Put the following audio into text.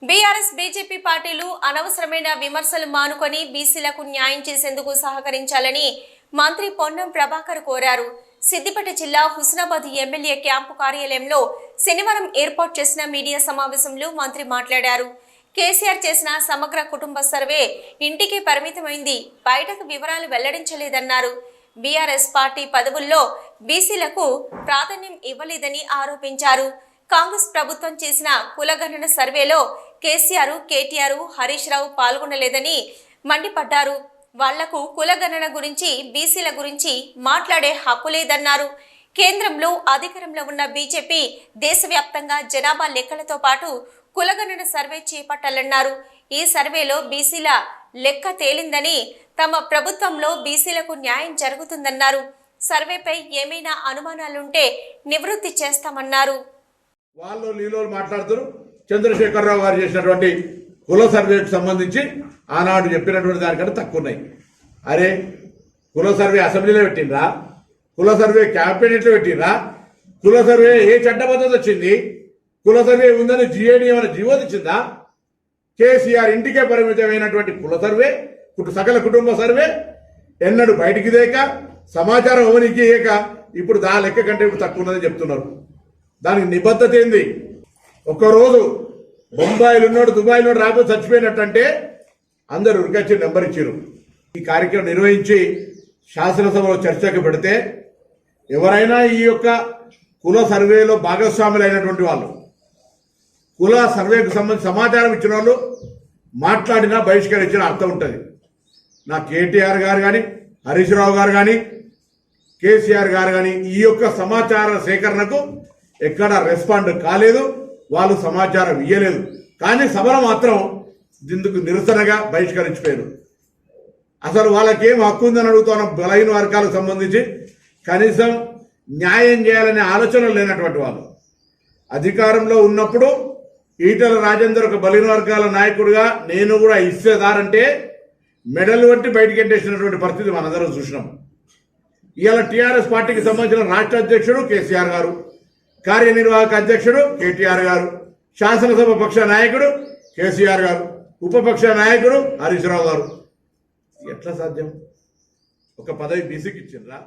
BRS BJP పార్టీలు అనవసరమైన విమర్శలు మానుకొని బీసీలకు న్యాయం చేసేందుకు సహకరించాలని మంత్రి పొన్నం ప్రభాకర్ కోరారు. సిద్దిపేట జిల్లా హుస్నాబాద్ ఎమ్మెల్యే క్యాంపు కార్యాలయంలో శనివారం ఏర్పాటు చేసిన మీడియా సమావేశంలో మంత్రి మాట్లాడారు. కేసీఆర్ చేసిన సమగ్ర కుటుంబ సర్వే ఇంటికి పరిమితమైంది, బయటకు వివరాలు వెల్లడించలేదన్నారు. బీఆర్ఎస్ పార్టీ పదవుల్లో బీసీలకు ప్రాధాన్యం ఇవ్వలేదని ఆరోపించారు. కాంగ్రెస్ ప్రభుత్వం చేసిన కులగణన సర్వేలో కేసీఆర్, కేటీఆర్, హరీష్ రావు పాల్గొనలేదని మండిపడ్డారు. వాళ్లకు కులగణన గురించి, బీసీల గురించి మాట్లాడే హక్కు లేదన్నారు. కేంద్రంలో అధికారంలో ఉన్న బీజేపీ దేశవ్యాప్తంగా జనాభా లెక్కలతో పాటు కులగణన సర్వే చేపట్టాలన్నారు. ఈ సర్వేలో బీసీల లెక్క తేలిందని, తమ ప్రభుత్వంలో బీసీలకు న్యాయం జరుగుతుందన్నారు. సర్వేపై ఏమైనా అనుమానాలుంటే నివృత్తి చేస్తామన్నారు. వాళ్ళు లీలో మాట్లాడుతారు. చంద్రశేఖరరావు గారు చేసినటువంటి కుల సర్వేకు సంబంధించి ఆనాడు చెప్పినటువంటి దానికంటే తక్కువ ఉన్నాయి. అరే, కుల సర్వే అసెంబ్లీలో పెట్టిండ్రా? కుల సర్వే క్యాబినెట్లో పెట్టిండ్రా? కుల సర్వే ఏ చట్టబద్ధత వచ్చింది? కుల సర్వే ఉందని జిఏడి ఏమైనా జీవో తెచ్చిందా? కేసీఆర్ ఇంటికే పరిమితమైనటువంటి కుల సర్వే, సకల కుటుంబ సర్వే ఎన్నడూ బయటికి దేక, సమాచారం అవనికి ఏక ఇప్పుడు దా లెక్క కంటే ఇప్పుడు తక్కువ ఉన్నదని చెప్తున్నారు. దానికి నిబద్ధత ఏంది? ఒక్కరోజు బొంబాయిలో ఉన్నాడు, దుబాయ్లో రాకపోతే చచ్చిపోయినట్టంటే అందరూ ఉరికొచ్చి నెంబర్ ఇచ్చారు. ఈ కార్యక్రమం నిర్వహించి శాసనసభలో చర్చకు పెడితే ఎవరైనా ఈ యొక్క కుల సర్వేలో భాగస్వాములు అయినటువంటి వాళ్ళు, కుల సర్వేకు సంబంధించి సమాచారం ఇచ్చిన వాళ్ళు మాట్లాడినా బహిష్కరించిన అర్థం ఉంటుంది. నా కేటీఆర్ గారు కానీ, హరీష్ రావు గారు కానీ, కేసీఆర్ గారు కానీ ఈ యొక్క సమాచార సేకరణకు ఎక్కడ రెస్పాండ్ కాలేదు, వాళ్ళు సమాచారం ఇయ్యలేదు. కానీ సభలో మాత్రం ఇందుకు నిరసనగా బహిష్కరించిపోయారు. అసలు వాళ్ళకేం హక్కు ఉందని అడుగుతున్న బలహీన వర్గాలకు సంబంధించి కనీసం న్యాయం చేయాలనే ఆలోచన లేనటువంటి వాళ్ళు. అధికారంలో ఉన్నప్పుడు ఈటల రాజేందర్ ఒక బలహీన వర్గాల నాయకుడిగా నేను కూడా ఇచ్చేదారంటే మెడల్ వంటి బయటికి ఎంటేసినటువంటి పరిస్థితి మనందరం చూసినాం. ఇవాళ టీఆర్ఎస్ పార్టీకి సంబంధించిన రాష్ట్ర అధ్యక్షుడు కేసీఆర్ గారు, కార్యనిర్వాహక అధ్యక్షుడు కేటీఆర్ గారు, శాసనసభ పక్ష నాయకుడు కేసీఆర్ గారు, ఉపపక్ష నాయకుడు హరీష్ రావు గారు. ఎట్లా సాధ్యం? ఒక పదవి బీసీకి ఇచ్చిండ్రా?